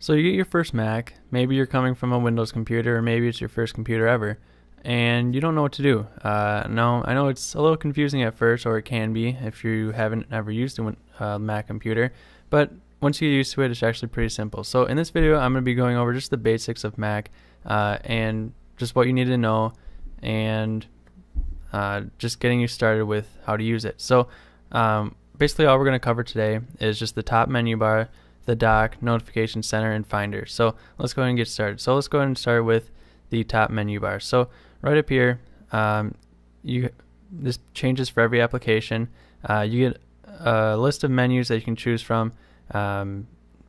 So you get your first Mac, maybe you're coming from a Windows computer, or maybe it's your first computer ever, and you don't know what to do. No, I know it's a little confusing at first, or it can be if you haven't ever used a Mac computer, but once you get used to it, it's actually pretty simple. So in this video, I'm going to be going over just the basics of Mac, and just what you need to know, and just getting you started with how to use it. So basically all we're going to cover today is just the top menu bar, the dock, notification center, and finder. So let's go ahead and get started. So let's go ahead and start with the top menu bar. So right up here, this changes for every application. You get a list of menus that you can choose from,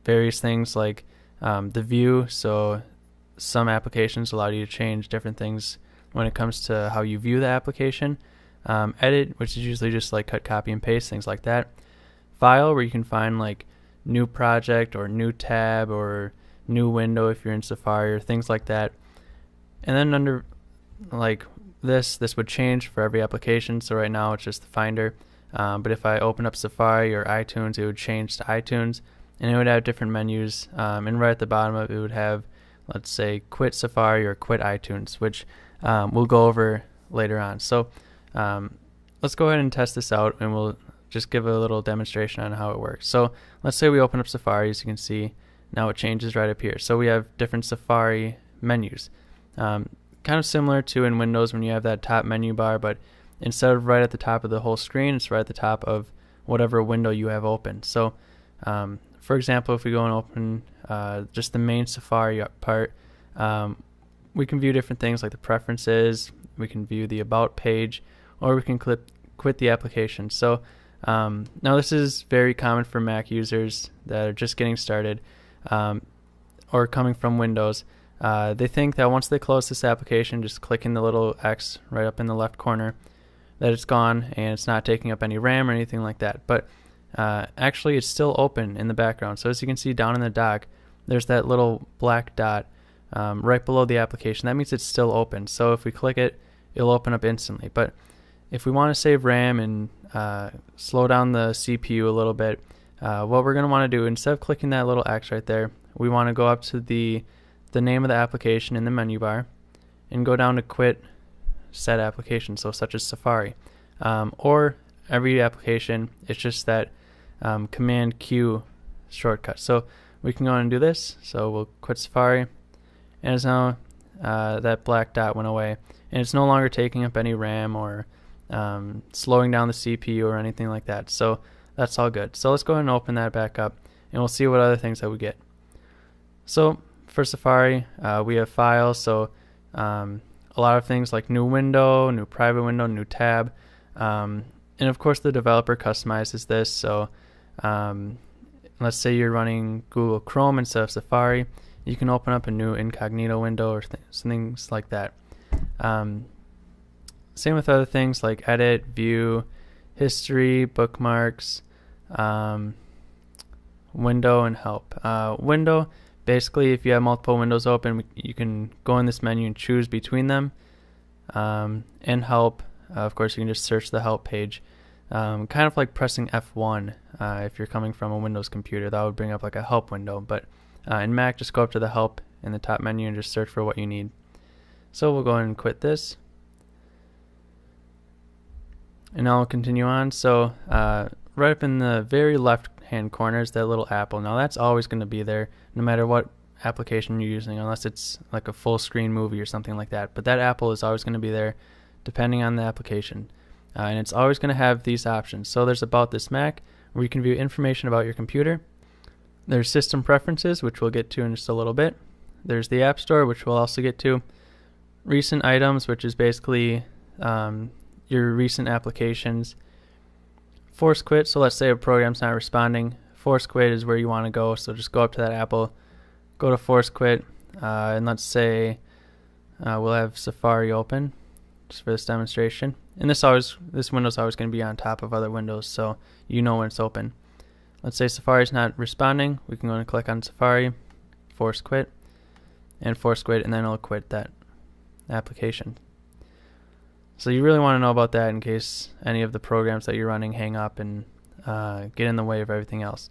various things like the view. So some applications allow you to change different things when it comes to how you view the application. Edit, which is usually just like cut, copy, and paste, things like that. File, where you can find like new project or new tab or new window if you're in Safari or things like that. And then under like this would change for every application. So right now it's just the finder. But if I open up Safari or iTunes, it would change to iTunes, and it would have different menus. And right at the bottom of it would have, let's say, quit Safari or quit iTunes, which we'll go over later on. So let's go ahead and test this out, and we'll just give a little demonstration on how it works. So let's say we open up Safari. As you can see, now it changes right up here. So we have different Safari menus. Kind of similar to in Windows when you have that top menu bar, but instead of right at the top of the whole screen, it's right at the top of whatever window you have open. So for example, if we go and open just the main Safari part, we can view different things like the preferences, we can view the about page, or we can quit the application. So now this is very common for Mac users that are just getting started, or coming from Windows. They think that once they close this application, just clicking the little X right up in the left corner, that it's gone and it's not taking up any RAM or anything like that. But actually it's still open in the background. So as you can see down in the dock, there's that little black dot right below the application. That means it's still open. So if we click it, it'll open up instantly. But if we want to save RAM and slow down the CPU a little bit, what we're going to want to do, instead of clicking that little X right there, we want to go up to the name of the application in the menu bar and go down to quit said application, so such as Safari, or every application. It's just that Command Q shortcut. So we can go and do this. So we'll quit Safari, and it's now that black dot went away, and it's no longer taking up any RAM or slowing down the CPU or anything like that. So that's all good. So let's go ahead and open that back up, and we'll see what other things that we get. So for Safari, we have files. So a lot of things like new window, new private window, new tab, and of course the developer customizes this. So let's say you're running Google Chrome instead of Safari, you can open up a new incognito window or things like that. Same with other things like edit, view, history, bookmarks, window, and help. Window, basically if you have multiple windows open, you can go in this menu and choose between them. And help, of course, you can just search the help page, kind of like pressing F1. If you're coming from a Windows computer, that would bring up like a help window, but in Mac, just go up to the help in the top menu and just search for what you need. So we'll go ahead and quit this, and now we'll continue on. So right up in the very left hand corner is that little apple. Now that's always going to be there no matter what application you're using, unless it's like a full screen movie or something like that. But that apple is always going to be there depending on the application, and it's always going to have these options. So there's About This Mac, where you can view information about your computer. There's System Preferences, which we'll get to in just a little bit. There's the App Store, which we'll also get to. Recent Items, which is basically your recent applications. Force Quit, so let's say a program's not responding. Force Quit is where you want to go, so just go up to that apple, go to Force Quit, and let's say we'll have Safari open just for this demonstration. And this window's always going to be on top of other windows, so you know when it's open. Let's say Safari's not responding, we can go and click on Safari, Force Quit, and then it'll quit that application. So you really want to know about that in case any of the programs that you're running hang up and get in the way of everything else.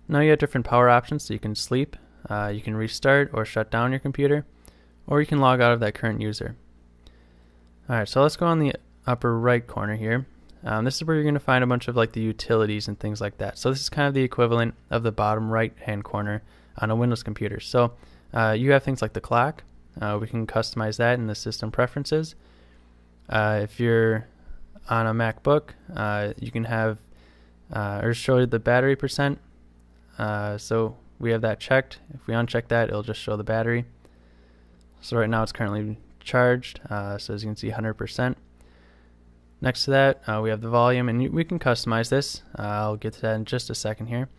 Now you have different power options, so you can sleep. you can restart or shut down your computer, or you can log out of that current user. Alright, so let's go on the upper right corner here. This is where you're going to find a bunch of like the utilities and things like that. So this is kind of the equivalent of the bottom right hand corner on a Windows computer. So you have things like the clock. We can customize that in the system preferences. If you're on a MacBook, you can have or show you the battery percent. So we have that checked. If we uncheck that, it'll just show the battery. So right now it's currently charged, so as you can see 100%. Next to that, we have the volume, and we can customize this. I'll get to that in just a second here.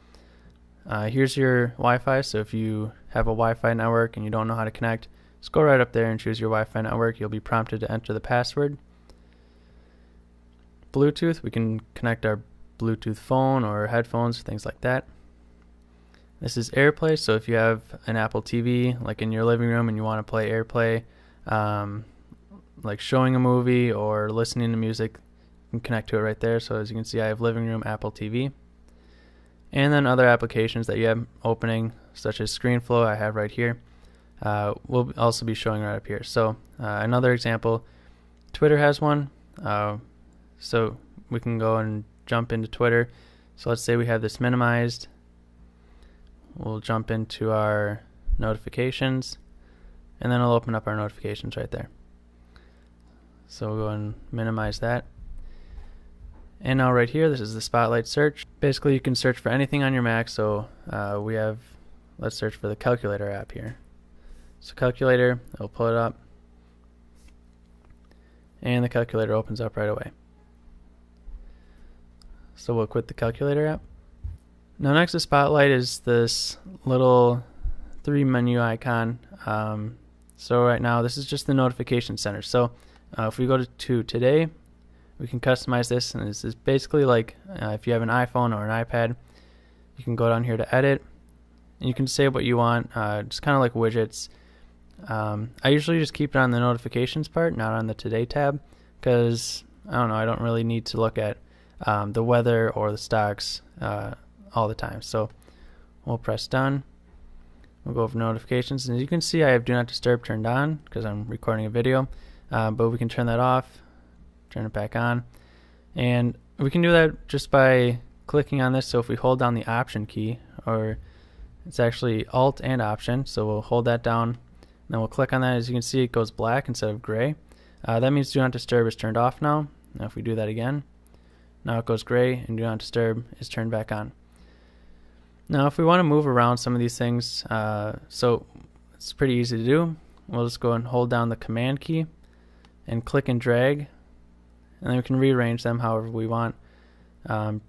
Here's your Wi-Fi, so if you have a Wi-Fi network and you don't know how to connect, just go right up there and choose your Wi-Fi network. You'll be prompted to enter the password. Bluetooth, we can connect our Bluetooth phone or headphones, things like that. This is AirPlay, so if you have an Apple TV like in your living room and you want to play AirPlay, like showing a movie or listening to music, you can connect to it right there. So as you can see, I have living room Apple TV. And then other applications that you have opening, such as ScreenFlow, I have right here, will also be showing right up here. So another example, Twitter has one. So we can go and jump into Twitter. So let's say we have this minimized. We'll jump into our notifications, and then it'll open up our notifications right there. So we'll go and minimize that. And now right here, this is the Spotlight search. Basically, you can search for anything on your Mac. So let's search for the calculator app here. So calculator, it'll pull it up. And the calculator opens up right away. So we'll quit the calculator app. Now next to Spotlight is this little 3 menu icon. So right now, this is just the notification center. So if we go to today, we can customize this, and this is basically like if you have an iPhone or an iPad, you can go down here to edit, and you can say what you want. It's kind of like widgets. I usually just keep it on the notifications part, not on the today tab, because I don't know, I don't really need to look at the weather or the stocks all the time. So we'll press done. We'll go over notifications, and as you can see, I have Do Not Disturb turned on because I'm recording a video. But we can turn that off, turn it back on, and we can do that just by clicking on this. So if we hold down the Option key, or it's actually Alt and Option, so we'll hold that down, and then we'll click on that. As you can see, it goes black instead of gray. That means Do Not Disturb is turned off now. Now if we do that again, now it goes gray, and Do Not Disturb is turned back on. Now if we want to move around some of these things, so it's pretty easy to do. We'll just go and hold down the Command key and click and drag, and then we can rearrange them however we want.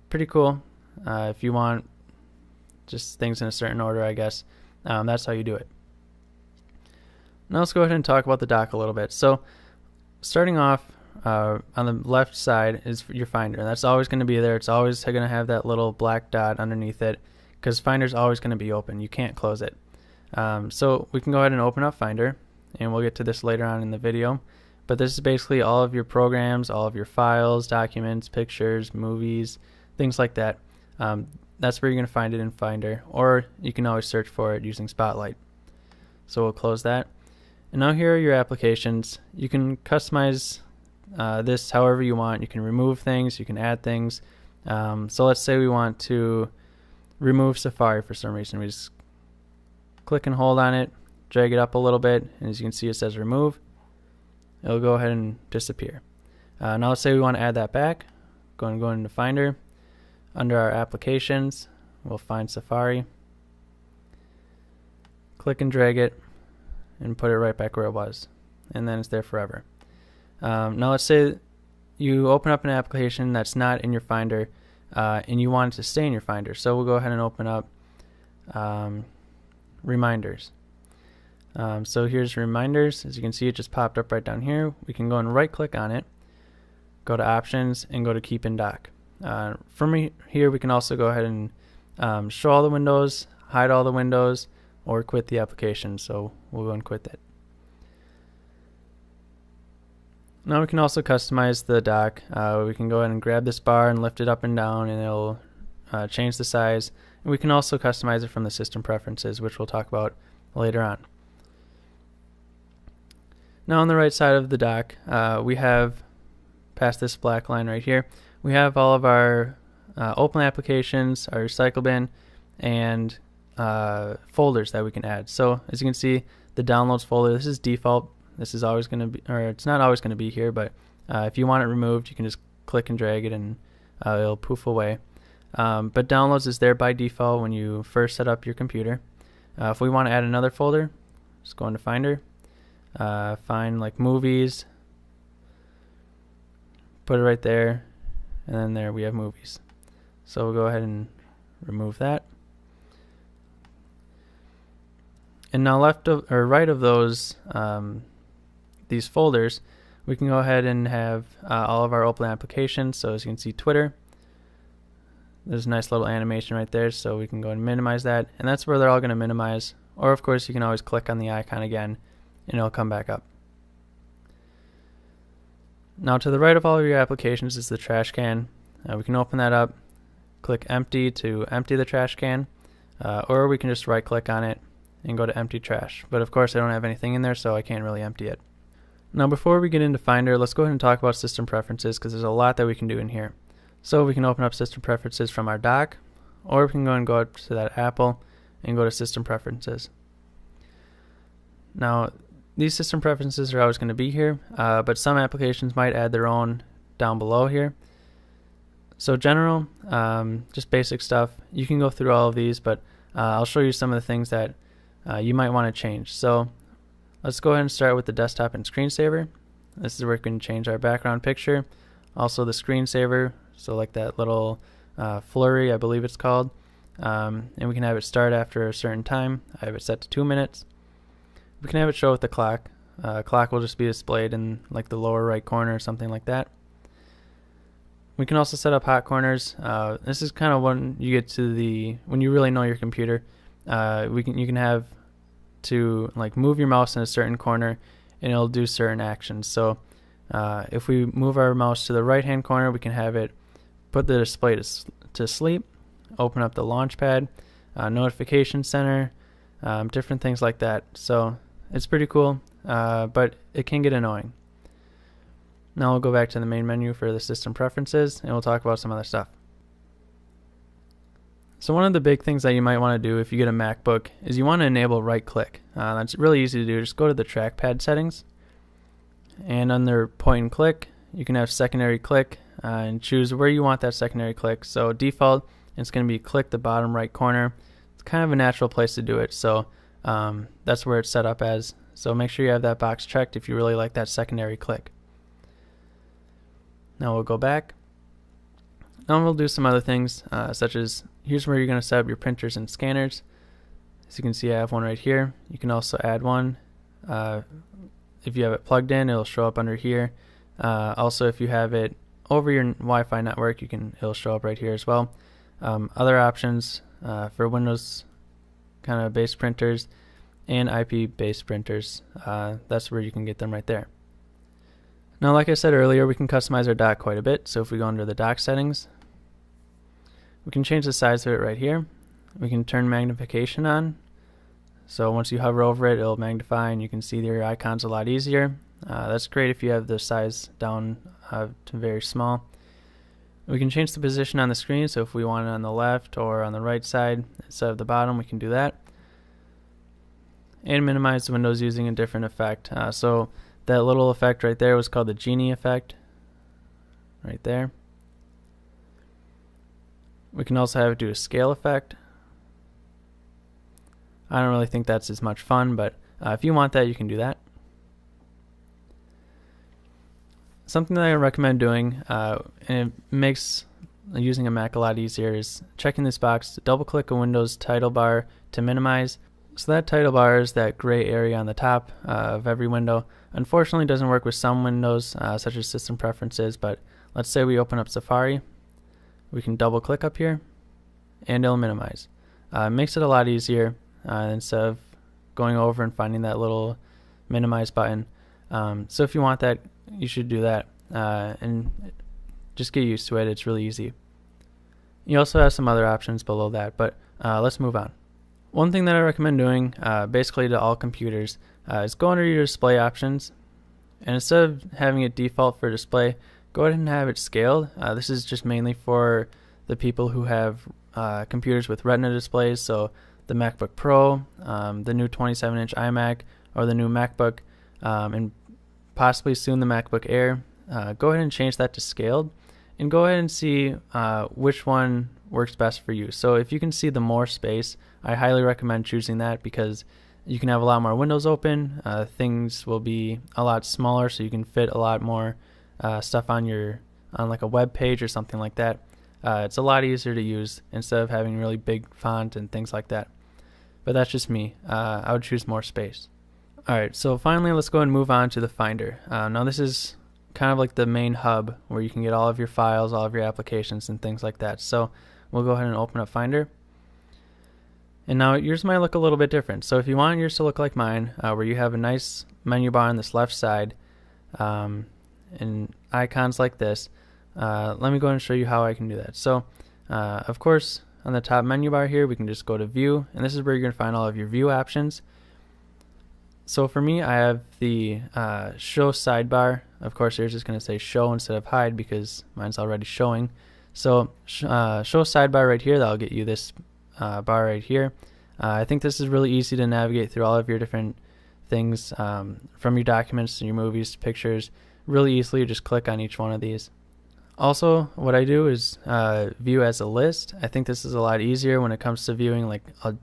Pretty cool. If you want just things in a certain order, I guess, that's how you do it. Now let's go ahead and talk about the dock a little bit. So starting off, on the left side is your Finder, and that's always going to be there. It's always going to have that little black dot underneath it, because Finder's always going to be open. You can't close it. So we can go ahead and open up Finder, and we'll get to this later on in the video. But this is basically all of your programs, all of your files, documents, pictures, movies, things like that. That's where you're going to find it in Finder, or you can always search for it using Spotlight. So we'll close that. And now here are your applications. You can customize this however you want. You can remove things, you can add things. So let's say we want to remove Safari for some reason. We just click and hold on it, drag it up a little bit, and as you can see, it says remove. It'll go ahead and disappear. Now let's say we want to add that back. Go into Finder. Under our applications, we'll find Safari. Click and drag it and put it right back where it was. And then it's there forever. Now let's say you open up an application that's not in your Finder and you want it to stay in your Finder. So we'll go ahead and open up Reminders. So here's Reminders. As you can see, it just popped up right down here. We can go and right click on it, go to Options, and go to Keep in Dock. From here, we can also go ahead and show all the windows, hide all the windows, or quit the application. So we'll go and quit that. Now we can also customize the dock. We can go ahead and grab this bar and lift it up and down, and it'll change the size. And we can also customize it from the system preferences, which we'll talk about later on. Now on the right side of the dock, we have, past this black line right here, we have all of our open applications, our recycle bin, and folders that we can add. So as you can see, the downloads folder, this is default. This is always going to be, or it's not always going to be here, but if you want it removed, you can just click and drag it and it'll poof away. But downloads is there by default when you first set up your computer. If we want to add another folder, just go into Finder, find like movies, put it right there, and then there we have movies. So we'll go ahead and remove that. And now left of, or right of those these folders, we can go ahead and have all of our open applications. So as you can see, Twitter, there's a nice little animation right there, so we can go and minimize that, and that's where they're all going to minimize. Or of course you can always click on the icon again and it'll come back up. Now to the right of all of your applications is the trash can. We can open that up, click empty to empty the trash can, or we can just right click on it and go to empty trash. But of course I don't have anything in there, so I can't really empty it. Now before we get into Finder, let's go ahead and talk about system preferences, because there's a lot that we can do in here. So we can open up system preferences from our dock, or we can go up to that Apple and go to system preferences. Now these system preferences are always going to be here, but some applications might add their own down below here. So general, just basic stuff. You can go through all of these, but I'll show you some of the things that you might want to change. So let's go ahead and start with the desktop and screensaver. This is where we can change our background picture. Also the screensaver, so like that little flurry, I believe it's called. And we can have it start after a certain time. I have it set to 2 minutes. We can have it show with the clock. Clock will just be displayed in like the lower right corner or something like that. We can also set up hot corners. This is kind of when you get to the, when you really know your computer. You can have to like move your mouse in a certain corner and it'll do certain actions. So if we move our mouse to the right hand corner, we can have it put the display to sleep, open up the launch pad, notification center, different things like that. So it's pretty cool, but it can get annoying. Now we'll go back to the main menu for the system preferences and we'll talk about some other stuff. So one of the big things that you might want to do if you get a MacBook is you want to enable right click. That's really easy to do. Just go to the trackpad settings, and under point and click you can have secondary click and choose where you want that secondary click. So default, it's going to be click the bottom right corner. It's kind of a natural place to do it, so that's where it's set up as. So make sure you have that box checked if you really like that secondary click. Now we'll go back. Now we'll do some other things, such as here's where you're going to set up your printers and scanners. As you can see, I have one right here. You can also add one. If you have it plugged in, it'll show up under here. Also, if you have it over your Wi-Fi network, it'll show up right here as well. Other options for Windows kind of based printers and IP based printers, that's where you can get them right there. Now, like I said earlier, we can customize our dock quite a bit. So if we go under the dock settings, we can change the size of it right here. We can turn magnification on. So once you hover over it, it'll magnify and you can see your icons a lot easier. That's great if you have the size down to very small. We can change the position on the screen. So if we want it on the left or on the right side instead of the bottom, we can do that. And minimize the windows using a different effect. So that little effect right there was called the genie effect, right there. We can also have it do a scale effect. I don't really think that's as much fun, but if you want that, you can do that. Something that I recommend doing, and it makes using a Mac a lot easier, is checking this box, double click a Windows title bar to minimize. So that title bar is that gray area on the top of every window. Unfortunately, it doesn't work with some windows, such as system preferences, but let's say we open up Safari. We can double click up here and it'll minimize. It makes it a lot easier instead of going over and finding that little minimize button. So if you want that, you should do that and just get used to it. It's really easy. You also have some other options below that, but let's move on. One thing that I recommend doing, basically to all computers, is go under your display options, and instead of having it default for display, go ahead and have it scaled. This is just mainly for the people who have computers with Retina displays, so the MacBook Pro, the new 27-inch iMac, or the new MacBook, and possibly soon the MacBook Air. Go ahead and change that to scaled, and go ahead and see which one works best for you. So if you can see the more space, I highly recommend choosing that because you can have a lot more windows open. Things will be a lot smaller, so you can fit a lot more stuff on like a web page or something like that. It's a lot easier to use instead of having really big font and things like that. But that's just me. I would choose more space. Alright, so finally let's go and move on to the Finder. Now this is kind of like the main hub where you can get all of your files, all of your applications, and things like that. So we'll go ahead and open up Finder. And now yours might look a little bit different. So if you want yours to look like mine, where you have a nice menu bar on this left side, and icons like this, let me go ahead and show you how I can do that. So of course, on the top menu bar here, we can just go to View, and this is where you're going to find all of your view options. So for me, I have the Show Sidebar. Of course, yours is going to say Show instead of Hide because mine's already showing. So Show Sidebar right here, that'll get you this bar right here. I think this is really easy to navigate through all of your different things, from your documents to your movies to pictures. Really easily, you just click on each one of these. Also, what I do is view as a list. I think this is a lot easier when it comes to viewing like a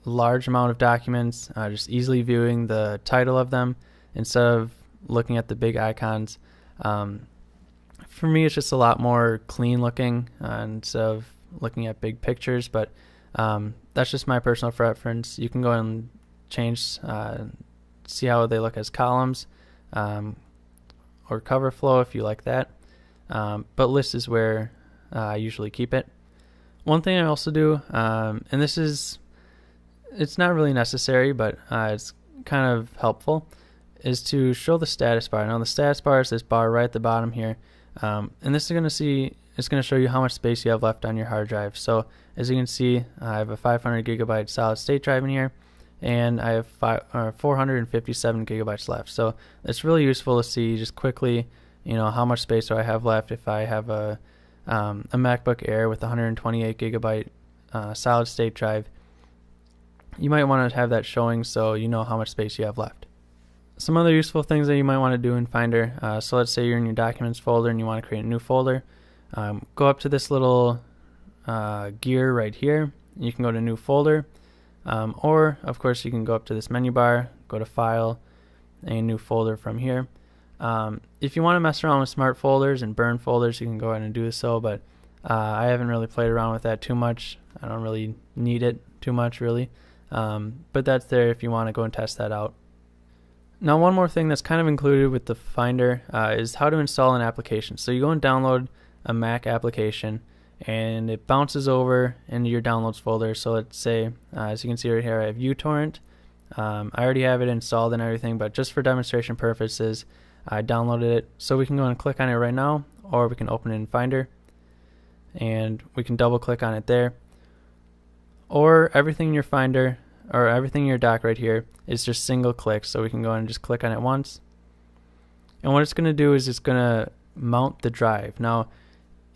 large amount of documents, just easily viewing the title of them instead of looking at the big icons. For me, it's just a lot more clean looking instead of looking at big pictures, but that's just my personal preference. You can go and change, see how they look as columns, or cover flow if you like that. But list is where I usually keep it. One thing I also do, and it's not really necessary, but it's kind of helpful, is to show the status bar. Now the status bar is this bar right at the bottom here, and this is it's going to show you how much space you have left on your hard drive. So as you can see, I have a 500 gigabyte solid state drive in here, and I have 457 gigabytes left. So it's really useful to see just quickly, how much space do I have left. If I have a MacBook Air with 128 gigabyte solid state drive, you might want to have that showing so you know how much space you have left. Some other useful things that you might want to do in Finder, so let's say you're in your Documents folder and you want to create a new folder. Go up to this little gear right here. You can go to New Folder, or of course you can go up to this menu bar, go to File, and New Folder from here. If you want to mess around with smart folders and burn folders, you can go ahead and do so, but I haven't really played around with that too much. I don't really need it too much, really. But that's there if you want to go and test that out. Now, one more thing that's kind of included with the Finder is how to install an application. So you go and download a Mac application, and it bounces over into your downloads folder. So let's say, as you can see right here, I have uTorrent. I already have it installed and everything, but just for demonstration purposes, I downloaded it. So we can go and click on it right now, or we can open it in Finder, and we can double click on it there. Or everything in your Finder, or everything in your dock right here, is just single click. So we can go and just click on it once. And what it's going to do is it's going to mount the drive. Now,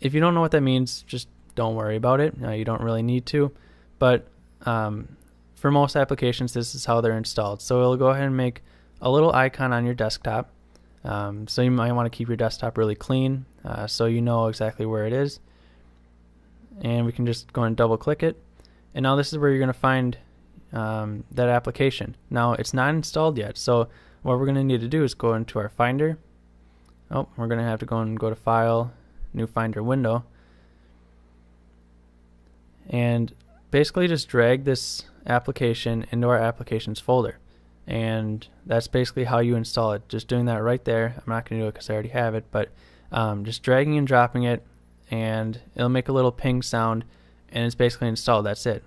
if you don't know what that means, just don't worry about it. You don't really need to. But for most applications, this is how they're installed. So it'll go ahead and make a little icon on your desktop. So you might want to keep your desktop really clean, so you know exactly where it is. And we can just go and double click it. And now this is where you're going to find that application. Now it's not installed yet, so what we're going to need to do is go into our Finder. We're going to have to go to File, New Finder Window, and basically just drag this application into our Applications folder. And that's basically how you install it. Just doing that right there. I'm not going to do it because I already have it, but just dragging and dropping it, and it'll make a little ping sound, and it's basically installed. That's it.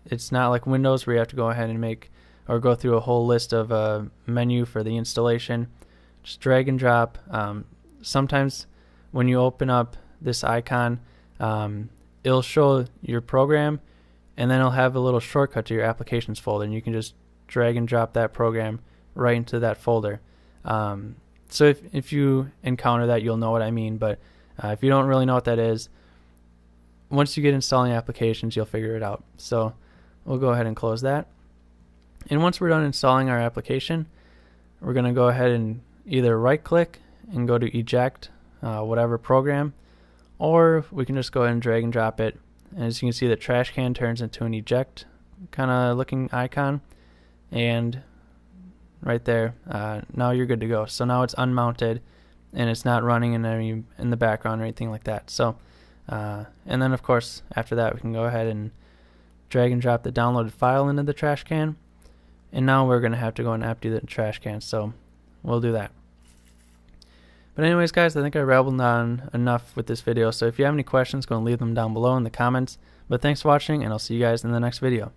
It's not like Windows where you have to go ahead and go through a whole list of a menu for the installation. Just drag and drop. Sometimes when you open up this icon, it'll show your program, and then it'll have a little shortcut to your applications folder, and you can just drag and drop that program right into that folder. So if you encounter that, you'll know what I mean, but if you don't really know what that is, once you get installing applications, you'll figure it out. So we'll go ahead and close that. And once we're done installing our application, we're going to go ahead and either right click and go to eject whatever program, or we can just go ahead and drag and drop it. And as you can see, the trash can turns into an eject kind of looking icon, and right there, now you're good to go. So now it's unmounted and it's not running in the background or anything like that. So and then of course after that we can go ahead and drag and drop the downloaded file into the trash can, and now we're going to have to go and empty the trash can, so we'll do that. But anyways guys, I think I rambled on enough with this video, so if you have any questions, go and leave them down below in the comments. But thanks for watching, and I'll see you guys in the next video.